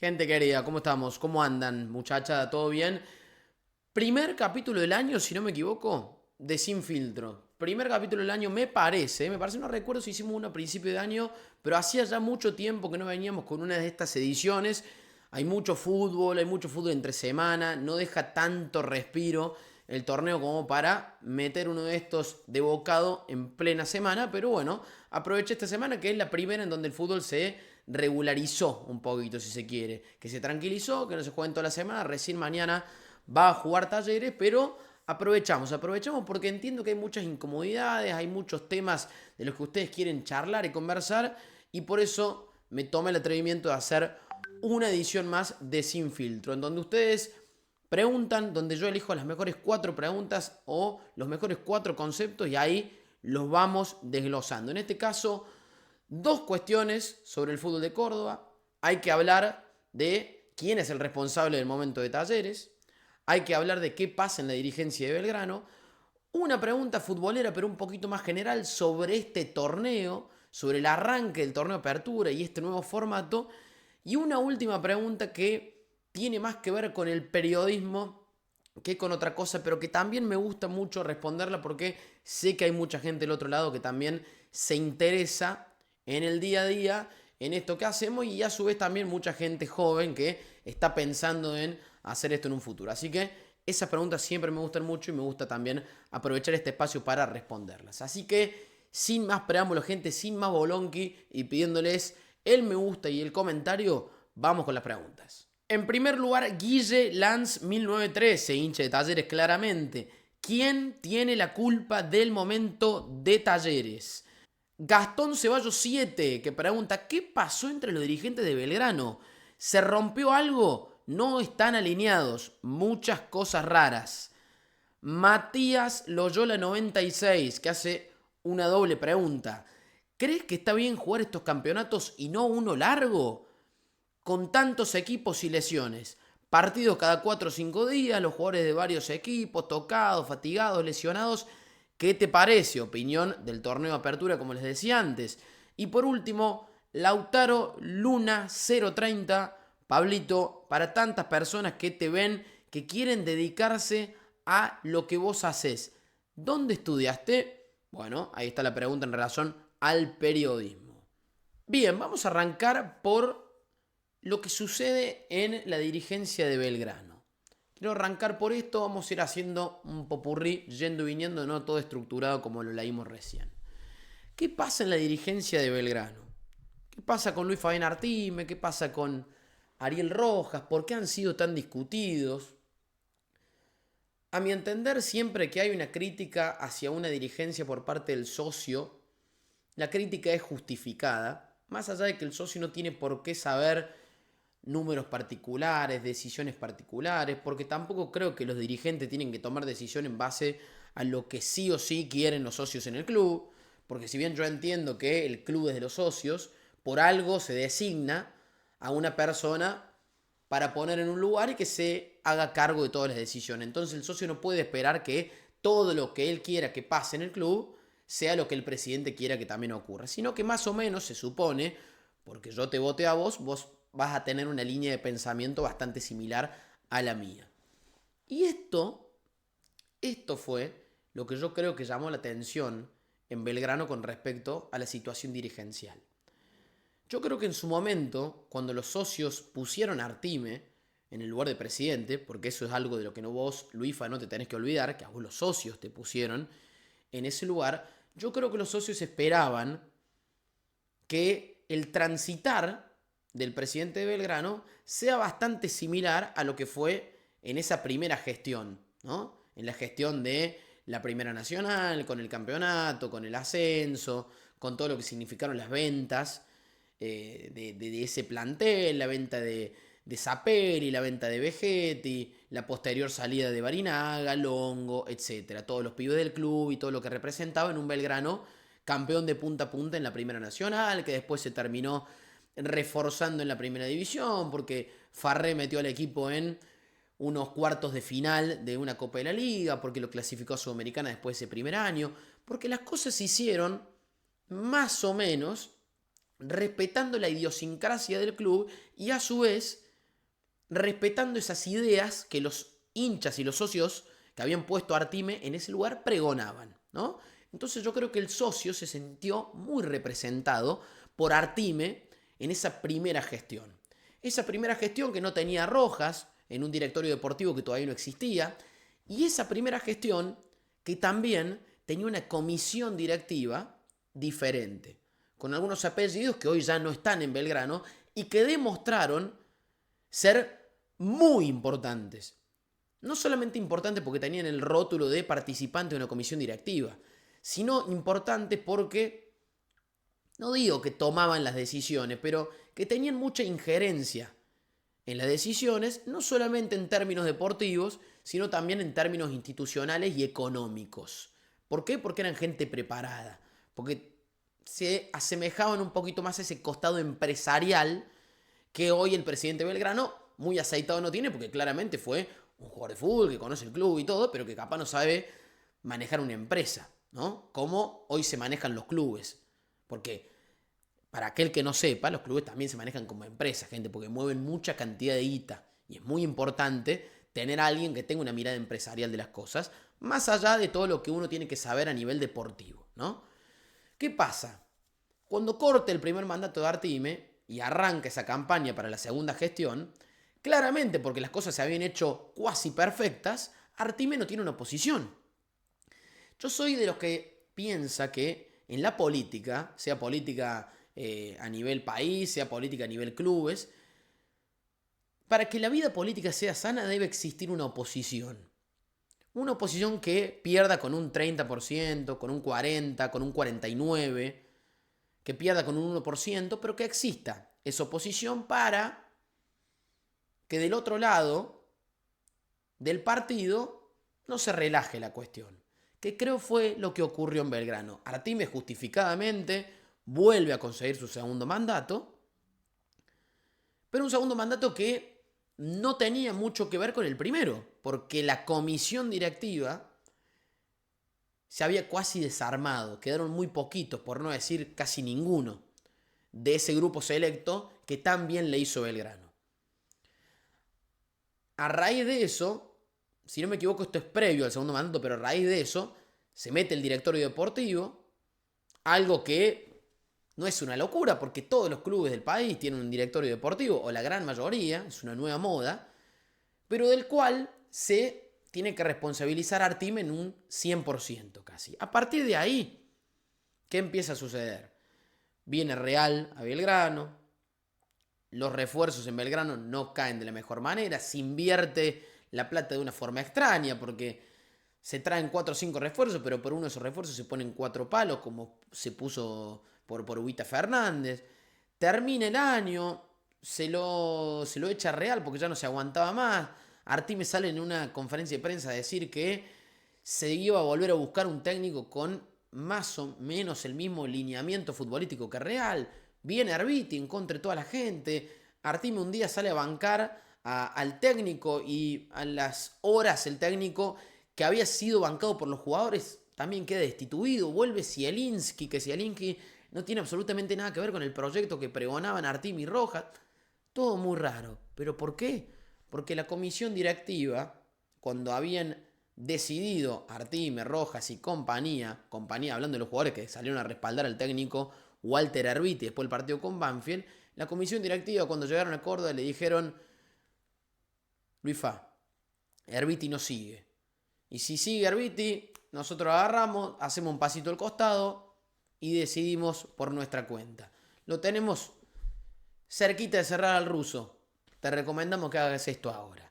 Gente querida, ¿cómo estamos? ¿Cómo andan, muchacha? ¿Todo bien? Primer capítulo del año, si no me equivoco, de Sin Filtro. Primer capítulo del año, me parece, no recuerdo si hicimos uno a principio de año, pero hacía ya mucho tiempo que no veníamos con una de estas ediciones. Hay mucho fútbol entre semana, no deja tanto respiro el torneo como para meter uno de estos de bocado en plena semana, pero bueno, aproveché esta semana que es la primera en donde el fútbol se regularizó un poquito, si se quiere, que se tranquilizó, que no se juega en toda la semana, recién mañana va a jugar Talleres, pero aprovechamos porque entiendo que hay muchas incomodidades, hay muchos temas de los que ustedes quieren charlar y conversar, y por eso me tomé el atrevimiento de hacer una edición más de Sin Filtro, en donde ustedes preguntan, donde yo elijo las mejores 4 preguntas o los mejores 4 conceptos y ahí los vamos desglosando. En este caso, 2 cuestiones sobre el fútbol de Córdoba. Hay que hablar de quién es el responsable del momento de Talleres. Hay que hablar de qué pasa en la dirigencia de Belgrano. Una pregunta futbolera, pero un poquito más general, sobre este torneo, sobre el arranque del torneo de apertura y este nuevo formato. Y una última pregunta que tiene más que ver con el periodismo que con otra cosa, pero que también me gusta mucho responderla porque sé que hay mucha gente del otro lado que también se interesa en el día a día en esto que hacemos y a su vez también mucha gente joven que está pensando en hacer esto en un futuro. Así que esas preguntas siempre me gustan mucho y me gusta también aprovechar este espacio para responderlas. Así que sin más preámbulos, gente, sin más bolonqui y pidiéndoles el me gusta y el comentario, vamos con las preguntas. En primer lugar, Guille Lanz 1913, hincha de Talleres claramente. ¿Quién tiene la culpa del momento de Talleres? Gastón Ceballos 7, que pregunta, ¿qué pasó entre los dirigentes de Belgrano? ¿Se rompió algo? No están alineados. Muchas cosas raras. Matías Loyola 96, que hace una doble pregunta. ¿Crees que está bien jugar estos campeonatos y no uno largo? Con tantos equipos y lesiones. Partidos cada 4 o 5 días, los jugadores de varios equipos, tocados, fatigados, lesionados. ¿Qué te parece? Opinión del torneo de apertura, como les decía antes. Y por último, Lautaro Luna 030. Pablito, para tantas personas que te ven, que quieren dedicarse a lo que vos haces. ¿Dónde estudiaste? Bueno, ahí está la pregunta en relación al periodismo. Bien, vamos a arrancar por lo que sucede en la dirigencia de Belgrano. Quiero arrancar por esto, vamos a ir haciendo un popurrí, yendo y viniendo, no todo estructurado como lo leímos recién. ¿Qué pasa en la dirigencia de Belgrano? ¿Qué pasa con Luis Fabián Artime? ¿Qué pasa con Ariel Rojas? ¿Por qué han sido tan discutidos? A mi entender, siempre que hay una crítica hacia una dirigencia por parte del socio, la crítica es justificada, más allá de que el socio no tiene por qué saber números particulares, decisiones particulares, porque tampoco creo que los dirigentes tienen que tomar decisiones en base a lo que sí o sí quieren los socios en el club, porque si bien yo entiendo que el club es de los socios, por algo se designa a una persona para poner en un lugar y que se haga cargo de todas las decisiones. Entonces el socio no puede esperar que todo lo que él quiera que pase en el club sea lo que el presidente quiera que también ocurra, sino que más o menos se supone, porque yo te voté a vos, vos vas a tener una línea de pensamiento bastante similar a la mía. Y esto fue lo que yo creo que llamó la atención en Belgrano con respecto a la situación dirigencial. Yo creo que en su momento, cuando los socios pusieron a Artime en el lugar de presidente, porque eso es algo de lo que no vos, Luifa, no te tenés que olvidar, que a vos los socios te pusieron en ese lugar, yo creo que los socios esperaban que el transitar del presidente de Belgrano sea bastante similar a lo que fue en esa primera gestión, ¿no? En la gestión de la Primera Nacional, con el campeonato, con el ascenso, con todo lo que significaron las ventas de ese plantel, la venta de Zaperi, la venta de Vegetti, la posterior salida de Barinaga, Longo, etcétera. Todos los pibes del club y todo lo que representaba en un Belgrano campeón de punta a punta en la Primera Nacional, que después se terminó reforzando en la Primera División, porque Farré metió al equipo en unos cuartos de final de una Copa de la Liga, porque lo clasificó a Sudamericana después de ese primer año, porque las cosas se hicieron más o menos respetando la idiosincrasia del club y a su vez respetando esas ideas que los hinchas y los socios que habían puesto a Artime en ese lugar pregonaban, ¿no? Entonces yo creo que el socio se sintió muy representado por Artime en esa primera gestión. Esa primera gestión que no tenía Rojas en un directorio deportivo que todavía no existía, y esa primera gestión que también tenía una comisión directiva diferente, con algunos apellidos que hoy ya no están en Belgrano y que demostraron ser muy importantes. No solamente importantes porque tenían el rótulo de participante de una comisión directiva, sino importantes porque, no digo que tomaban las decisiones, pero que tenían mucha injerencia en las decisiones, no solamente en términos deportivos, sino también en términos institucionales y económicos. ¿Por qué? Porque eran gente preparada, porque se asemejaban un poquito más a ese costado empresarial que hoy el presidente Belgrano muy aceitado no tiene, porque claramente fue un jugador de fútbol que conoce el club y todo, pero que capaz no sabe manejar una empresa, ¿no? Como hoy se manejan los clubes. Porque para aquel que no sepa, los clubes también se manejan como empresas, gente, porque mueven mucha cantidad de guita. Y es muy importante tener a alguien que tenga una mirada empresarial de las cosas, más allá de todo lo que uno tiene que saber a nivel deportivo, ¿no? ¿Qué pasa? Cuando corte el primer mandato de Artime y arranca esa campaña para la segunda gestión, claramente porque las cosas se habían hecho cuasi perfectas, Artime no tiene una oposición. Yo soy de los que piensa que en la política, sea política a nivel país, sea política a nivel clubes, para que la vida política sea sana debe existir una oposición. Una oposición que pierda con un 30%, con un 40%, con un 49%, que pierda con un 1%, pero que exista esa oposición para que del otro lado del partido no se relaje la cuestión. Que creo fue lo que ocurrió en Belgrano. Artime justificadamente vuelve a conseguir su segundo mandato, pero un segundo mandato que no tenía mucho que ver con el primero, porque la comisión directiva se había casi desarmado, quedaron muy poquitos, por no decir casi ninguno, de ese grupo selecto que tan bien le hizo Belgrano. A raíz de eso, si no me equivoco, esto es previo al segundo mandato, pero a raíz de eso se mete el directorio deportivo, algo que no es una locura, porque todos los clubes del país tienen un directorio deportivo, o la gran mayoría, es una nueva moda, pero del cual se tiene que responsabilizar a Artime en un 100% casi. A partir de ahí, ¿qué empieza a suceder? Viene Real a Belgrano, los refuerzos en Belgrano no caen de la mejor manera, se invierte la plata de una forma extraña porque se traen 4 o 5 refuerzos, pero por uno de esos refuerzos se ponen 4 palos, como se puso por Ubita Fernández. Termina el año, se lo echa Real porque ya no se aguantaba más. Artime sale en una conferencia de prensa a decir que se iba a volver a buscar un técnico con más o menos el mismo lineamiento futbolístico que Real. Viene Arbiti en contra de toda la gente. Artime un día sale a bancar al técnico y a las horas el técnico que había sido bancado por los jugadores también queda destituido. Vuelve Zielinski, que Zielinski no tiene absolutamente nada que ver con el proyecto que pregonaban Artime y Rojas. Todo muy raro. ¿Pero por qué? Porque la comisión directiva, cuando habían decidido Artime, Rojas y compañía hablando de los jugadores que salieron a respaldar al técnico Walter Arbiti después del partido con Banfield, la comisión directiva cuando llegaron a Córdoba le dijeron: Luis Arbiti no sigue. Y si sigue Arbiti, nosotros agarramos, hacemos un pasito al costado y decidimos por nuestra cuenta. Lo tenemos cerquita de cerrar al ruso. Te recomendamos que hagas esto ahora.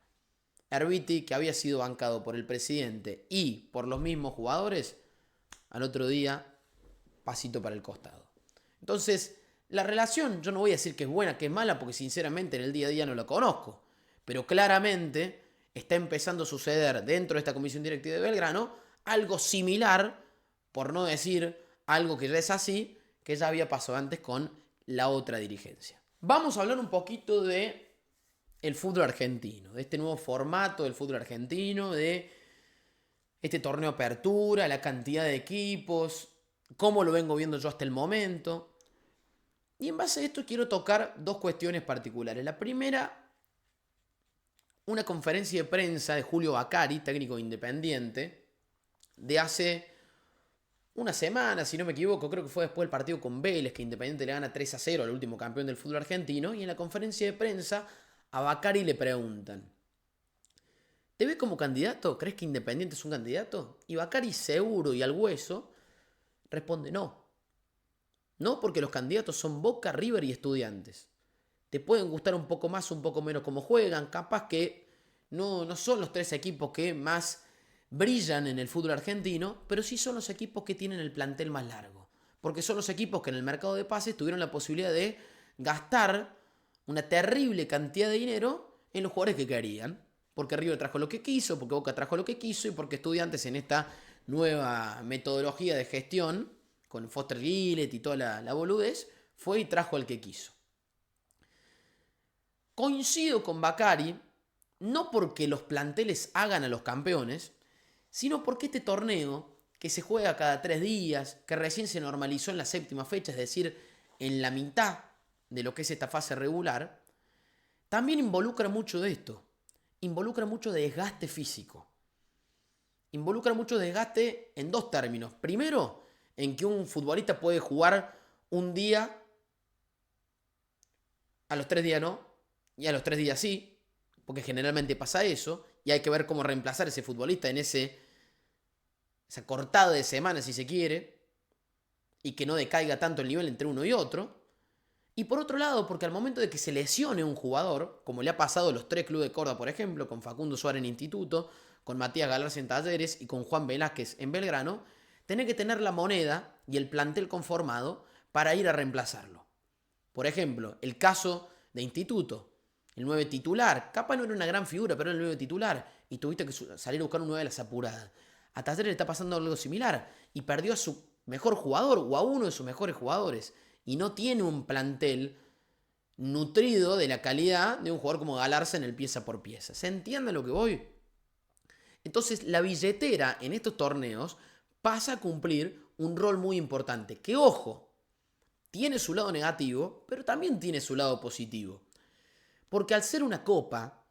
Arbiti, que había sido bancado por el presidente y por los mismos jugadores, al otro día, pasito para el costado. Entonces, la relación, yo no voy a decir que es buena, que es mala, porque sinceramente en el día a día no la conozco. Pero claramente está empezando a suceder dentro de esta comisión directiva de Belgrano algo similar, por no decir algo que ya es así, que ya había pasado antes con la otra dirigencia. Vamos a hablar un poquito de el fútbol argentino, de este nuevo formato del fútbol argentino, de este torneo apertura, la cantidad de equipos, cómo lo vengo viendo yo hasta el momento. Y en base a esto quiero tocar dos cuestiones particulares. La primera, una conferencia de prensa de Julio Bacari, técnico de Independiente, de hace una semana, si no me equivoco, creo que fue después del partido con Vélez, que Independiente le gana 3-0 al último campeón del fútbol argentino, y en la conferencia de prensa a Bacari le preguntan: ¿te ves como candidato? ¿Crees que Independiente es un candidato? Y Bacari, seguro y al hueso, responde: no. No, porque los candidatos son Boca, River y Estudiantes. Te pueden gustar un poco más, un poco menos cómo juegan. Capaz que no son los tres equipos que más brillan en el fútbol argentino, pero sí son los equipos que tienen el plantel más largo. Porque son los equipos que en el mercado de pases tuvieron la posibilidad de gastar una terrible cantidad de dinero en los jugadores que querían. Porque River trajo lo que quiso, porque Boca trajo lo que quiso y porque Estudiantes en esta nueva metodología de gestión, con Foster Gillett y toda la boludez, fue y trajo al que quiso. Coincido con Bacari, no porque los planteles hagan a los campeones, sino porque este torneo, que se juega cada 3 días, que recién se normalizó en la séptima fecha, es decir, en la mitad de lo que es esta fase regular, también involucra mucho de esto. Involucra mucho de desgaste físico. Involucra mucho desgaste en dos términos. Primero, en que un futbolista puede jugar un día, a los 3 días no, y a los 3 días sí, porque generalmente pasa eso, y hay que ver cómo reemplazar a ese futbolista en esa cortada de semana, si se quiere, y que no decaiga tanto el nivel entre uno y otro. Y por otro lado, porque al momento de que se lesione un jugador, como le ha pasado a los 3 clubes de Córdoba, por ejemplo, con Facundo Suárez en Instituto, con Matías Galarza en Talleres y con Juan Velázquez en Belgrano, tenés que tener la moneda y el plantel conformado para ir a reemplazarlo. Por ejemplo, el caso de Instituto, el 9 titular, capaz no era una gran figura, pero era el 9 titular, y tuviste que salir a buscar un 9 de las apuradas. A Talleres le está pasando algo similar, y perdió a su mejor jugador, o a uno de sus mejores jugadores, y no tiene un plantel nutrido de la calidad de un jugador como Galarza en el pieza por pieza. ¿Se entiende a lo que voy? Entonces, la billetera en estos torneos pasa a cumplir un rol muy importante. Que, ojo, tiene su lado negativo, pero también tiene su lado positivo. Porque al ser una copa,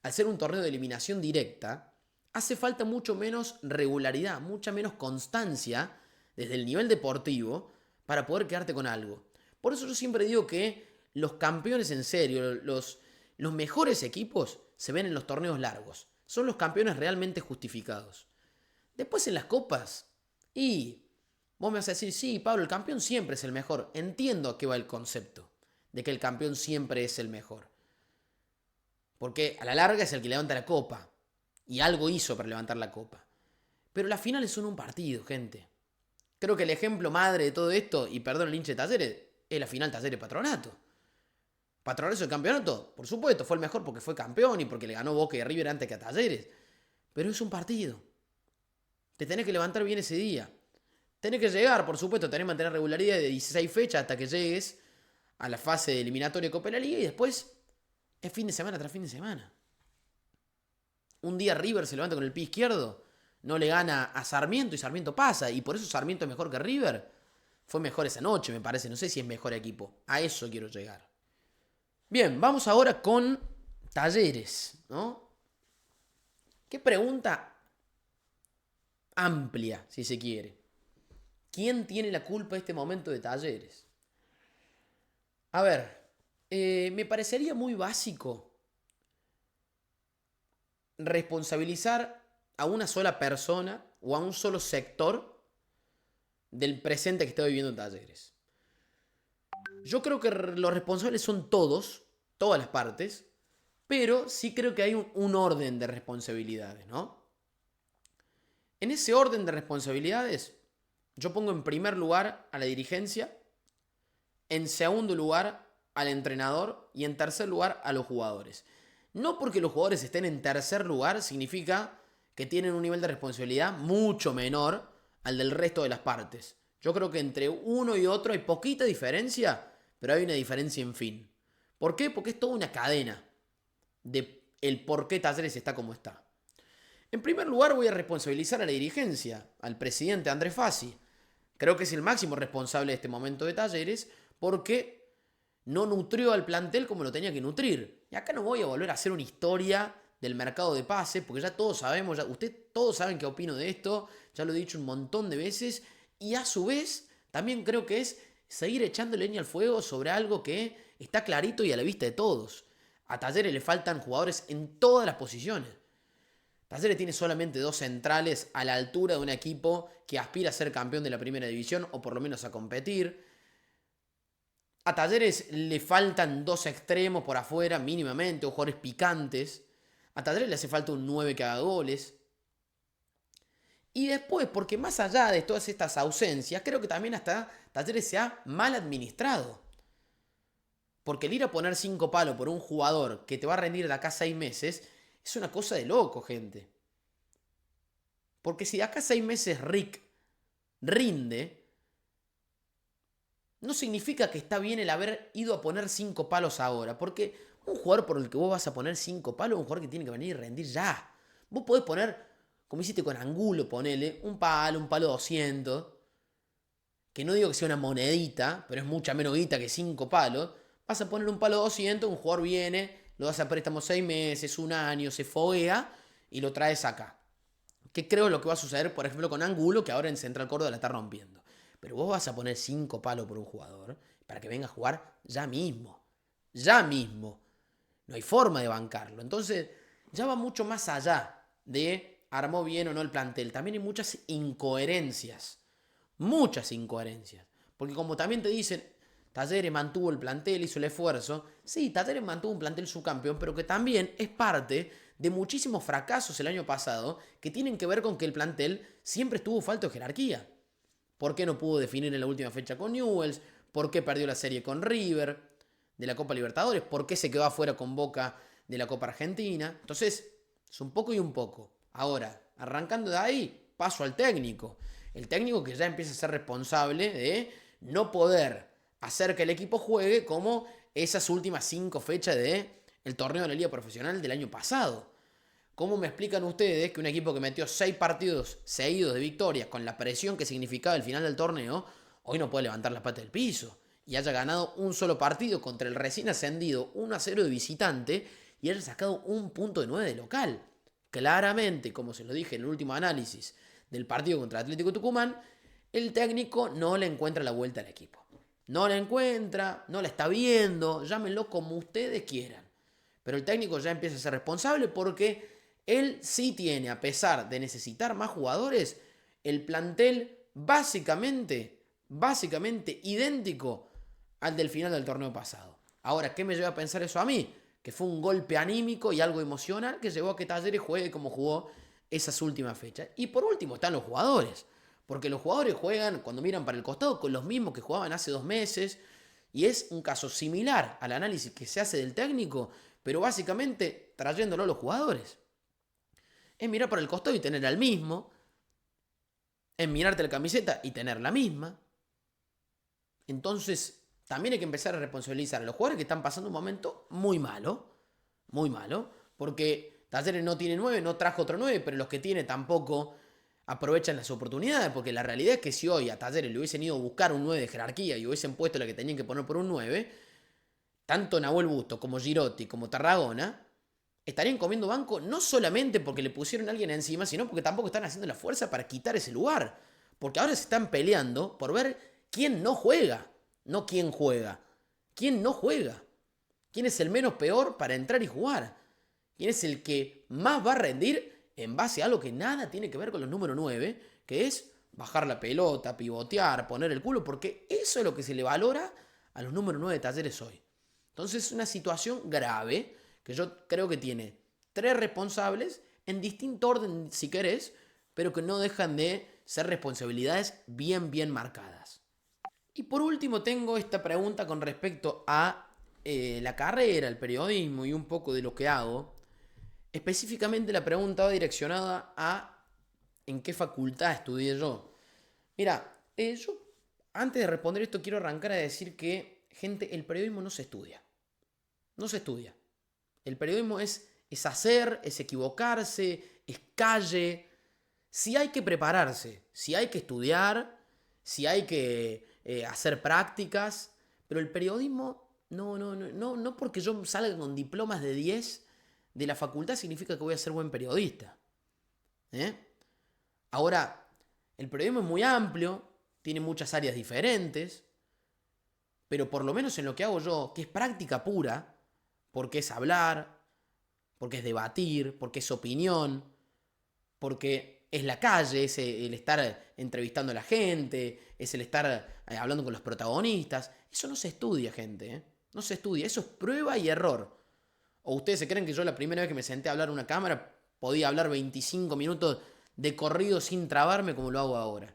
al ser un torneo de eliminación directa, hace falta mucho menos regularidad, mucha menos constancia desde el nivel deportivo para poder quedarte con algo. Por eso yo siempre digo que los campeones en serio, los mejores equipos se ven en los torneos largos. Son los campeones realmente justificados. Después en las copas, y vos me vas a decir: sí, Pablo, el campeón siempre es el mejor. Entiendo a qué va el concepto de que el campeón siempre es el mejor. Porque a la larga es el que levanta la copa. Y algo hizo para levantar la copa. Pero las finales son un partido, gente. Creo que el ejemplo madre de todo esto, y perdón el hincha de Talleres, es la final Talleres-Patronato. ¿Patronato el campeonato? Por supuesto, fue el mejor porque fue campeón y porque le ganó Boca y River antes que a Talleres. Pero es un partido. Te tenés que levantar bien ese día. Tenés que llegar, por supuesto, tenés que mantener regularidad de 16 fechas hasta que llegues a la fase de eliminatoria de Copa de la Liga y después es fin de semana tras fin de semana. Un día River se levanta con el pie izquierdo, no le gana a Sarmiento y Sarmiento pasa, y por eso Sarmiento es mejor que River. Fue mejor esa noche, me parece. No sé si es mejor equipo. A eso quiero llegar. Bien, vamos ahora con Talleres, ¿no? Qué pregunta amplia, si se quiere. ¿Quién tiene la culpa de este momento de Talleres? A ver, me parecería muy básico responsabilizar a una sola persona o a un solo sector del presente que está viviendo en Talleres. Yo creo que los responsables son todas las partes, pero sí creo que hay un orden de responsabilidades, ¿no? En ese orden de responsabilidades, yo pongo en primer lugar a la dirigencia, en segundo lugar al entrenador y en tercer lugar a los jugadores. No porque los jugadores estén en tercer lugar significa que tienen un nivel de responsabilidad mucho menor al del resto de las partes. Yo creo que entre uno y otro hay poquita diferencia, pero hay una diferencia en fin. ¿Por qué? Porque es toda una cadena de el por qué Talleres está como está. En primer lugar voy a responsabilizar a la dirigencia, al presidente Andrés Fassi. Creo que es el máximo responsable de este momento de Talleres porque no nutrió al plantel como lo tenía que nutrir. Y acá no voy a volver a hacer una historia del mercado de pases, porque ya todos sabemos, todos saben qué opino de esto, ya lo he dicho un montón de veces, y a su vez también creo que es seguir echando leña al fuego sobre algo que está clarito y a la vista de todos. A Talleres le faltan jugadores en todas las posiciones. Talleres tiene solamente 2 centrales a la altura de un equipo que aspira a ser campeón de la primera división o por lo menos a competir. A Talleres le faltan 2 extremos por afuera mínimamente, o jugadores picantes. A Talleres le hace falta un 9 que haga goles. Y después, porque más allá de todas estas ausencias, creo que también hasta Talleres se ha mal administrado. Porque el ir a poner 5 palos por un jugador que te va a rendir de acá a 6 meses es una cosa de loco, gente. Porque si de acá a 6 meses Rick rinde, no significa que está bien el haber ido a poner 5 palos ahora. Porque un jugador por el que vos vas a poner 5 palos es un jugador que tiene que venir y rendir ya. Vos podés poner, como hiciste con Angulo, ponele, un palo 200. Que no digo que sea una monedita, pero es mucha menos guita que 5 palos. Vas a poner un palo 200, un jugador viene, lo das a préstamo 6 meses, un año, se foguea y lo traes acá. Que creo lo que va a suceder, por ejemplo, con Angulo, que ahora en Central Córdoba la está rompiendo. Pero vos vas a poner 5 palos por un jugador para que venga a jugar ya mismo. Ya mismo. No hay forma de bancarlo. Entonces, ya va mucho más allá de armó bien o no el plantel. También hay muchas incoherencias. Muchas incoherencias. Porque como también te dicen, Talleres mantuvo el plantel, hizo el esfuerzo. Sí, Talleres mantuvo un plantel subcampeón, pero que también es parte de muchísimos fracasos el año pasado que tienen que ver con que el plantel siempre estuvo falto de jerarquía. ¿Por qué no pudo definir en la última fecha con Newell's? ¿Por qué perdió la serie con River de la Copa Libertadores? ¿Por qué se quedó afuera con Boca de la Copa Argentina? Entonces, es un poco y un poco. Ahora, arrancando de ahí, paso al técnico. El técnico que ya empieza a ser responsable de no poder hacer que el equipo juegue como esas últimas 5 fechas del torneo de la Liga Profesional del año pasado. ¿Cómo me explican ustedes que un equipo que metió 6 partidos seguidos de victorias con la presión que significaba el final del torneo, hoy no puede levantar la pata del piso? Y haya ganado un solo partido contra el recién ascendido 1-0 de visitante y haya sacado un punto de 9 de local. Claramente, como se lo dije en el último análisis del partido contra el Atlético Tucumán, el técnico no le encuentra la vuelta al equipo. No la encuentra, no la está viendo, llámenlo como ustedes quieran. Pero el técnico ya empieza a ser responsable porque él sí tiene, a pesar de necesitar más jugadores, el plantel básicamente idéntico al del final del torneo pasado. Ahora, ¿qué me lleva a pensar eso a mí? Que fue un golpe anímico y algo emocional que llevó a que Talleres juegue como jugó esas últimas fechas. Y por último están los jugadores. Porque los jugadores juegan, cuando miran para el costado, con los mismos que jugaban hace 2 meses. Y es un caso similar al análisis que se hace del técnico, pero básicamente trayéndolo a los jugadores. Es mirar para el costado y tener al mismo. Es mirarte la camiseta y tener la misma. Entonces, también hay que empezar a responsabilizar a los jugadores que están pasando un momento muy malo. Muy malo. Porque Talleres no tiene 9, no trajo otro 9, pero los que tiene tampoco aprovechan las oportunidades. Porque la realidad es que si hoy a Talleres le hubiesen ido a buscar un 9 de jerarquía y hubiesen puesto la que tenían que poner por un 9, tanto Nahuel Busto como Girotti como Tarragona estarían comiendo banco no solamente porque le pusieron a alguien encima, sino porque tampoco están haciendo la fuerza para quitar ese lugar. Porque ahora se están peleando por ver quién no juega, no quién juega. ¿Quién no juega? ¿Quién es el menos peor para entrar y jugar? ¿Quién es el que más va a rendir en base a algo que nada tiene que ver con los número 9, que es bajar la pelota, pivotear, poner el culo? Porque eso es lo que se le valora a los número 9 de Talleres hoy. Entonces es una situación grave que yo creo que tiene 3 responsables en distinto orden si querés, pero que no dejan de ser responsabilidades bien marcadas. Y por último tengo esta pregunta con respecto a la carrera, el periodismo y un poco de lo que hago. Específicamente la pregunta va direccionada a en qué facultad estudié yo. Mira, yo antes de responder esto quiero arrancar a decir que, gente, el periodismo no se estudia. No se estudia. El periodismo es hacer, es equivocarse, es calle. Si hay que prepararse, si hay que estudiar, si hay que hacer prácticas, pero el periodismo no porque yo salga con diplomas de de la facultad significa que voy a ser buen periodista. ¿Eh? Ahora, el periodismo es muy amplio, tiene muchas áreas diferentes, pero por lo menos en lo que hago yo, que es práctica pura, porque es hablar, porque es debatir, porque es opinión, porque es la calle, es el estar entrevistando a la gente, es el estar hablando con los protagonistas. Eso no se estudia, gente, ¿eh? No se estudia, eso es prueba y error. ¿O ustedes se creen que yo la primera vez que me senté a hablar a una cámara podía hablar 25 minutos de corrido sin trabarme como lo hago ahora?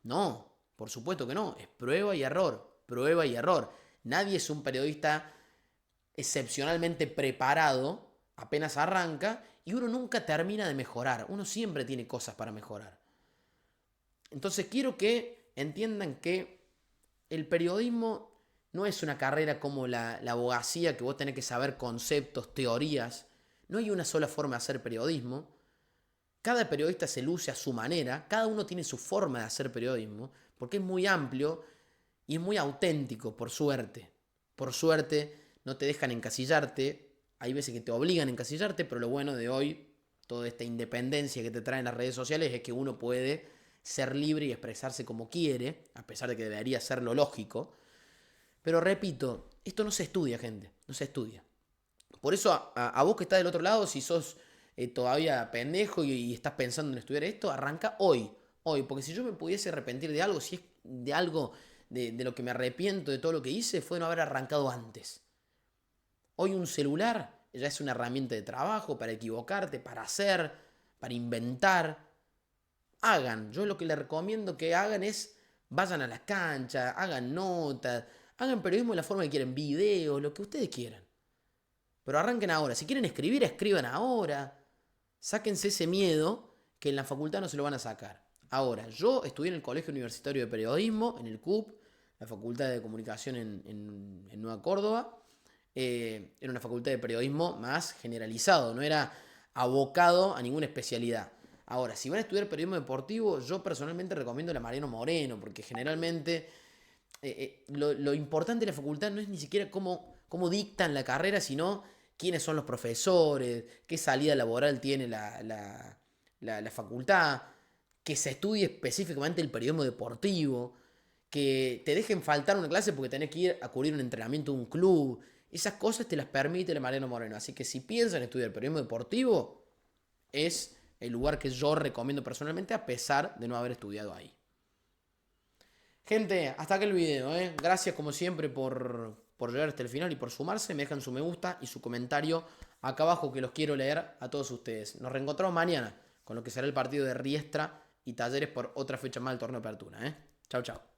No, por supuesto que no, es prueba y error, prueba y error. Nadie es un periodista excepcionalmente preparado, apenas arranca, y uno nunca termina de mejorar, uno siempre tiene cosas para mejorar. Entonces quiero que entiendan que el periodismo no es una carrera como la abogacía, que vos tenés que saber conceptos, teorías. No hay una sola forma de hacer periodismo. Cada periodista se luce a su manera, cada uno tiene su forma de hacer periodismo, porque es muy amplio y es muy auténtico, por suerte. Por suerte no te dejan encasillarte, hay veces que te obligan a encasillarte, pero lo bueno de hoy, toda esta independencia que te traen las redes sociales, es que uno puede ser libre y expresarse como quiere, a pesar de que debería ser lo lógico. Pero repito, esto no se estudia, gente, no se estudia. Por eso a vos que estás del otro lado, si sos todavía pendejo y estás pensando en estudiar esto, arranca hoy, hoy, porque si yo me pudiese arrepentir de algo, si es de algo de lo que me arrepiento de todo lo que hice, fue de no haber arrancado antes. Hoy un celular ya es una herramienta de trabajo para equivocarte, para hacer, para inventar. Hagan, yo lo que les recomiendo que hagan es, vayan a las canchas, hagan notas, hagan periodismo de la forma que quieren, videos, lo que ustedes quieran. Pero arranquen ahora, si quieren escribir, escriban ahora. Sáquense ese miedo que en la facultad no se lo van a sacar. Ahora, yo estudié en el Colegio Universitario de Periodismo, en el CUP, la Facultad de Comunicación en Nueva Córdoba. Era una facultad de periodismo más generalizado, no era abocado a ninguna especialidad. Ahora, si van a estudiar periodismo deportivo, yo personalmente recomiendo la Mariano Moreno, porque generalmente lo importante de la facultad no es ni siquiera cómo dictan la carrera, sino quiénes son los profesores, qué salida laboral tiene la facultad, que se estudie específicamente el periodismo deportivo, que te dejen faltar una clase porque tenés que ir a cubrir un entrenamiento de un club. Esas cosas te las permite el Mariano Moreno. Así que si piensan estudiar periodismo deportivo, es el lugar que yo recomiendo personalmente, a pesar de no haber estudiado ahí. Gente, hasta acá el video, ¿eh? Gracias como siempre por llegar hasta el final y por sumarse. Me dejan su me gusta y su comentario acá abajo, que los quiero leer a todos ustedes. Nos reencontramos mañana con lo que será el partido de Riestra y Talleres por otra fecha más del torneo de apertura, ¿eh? Chau, chau.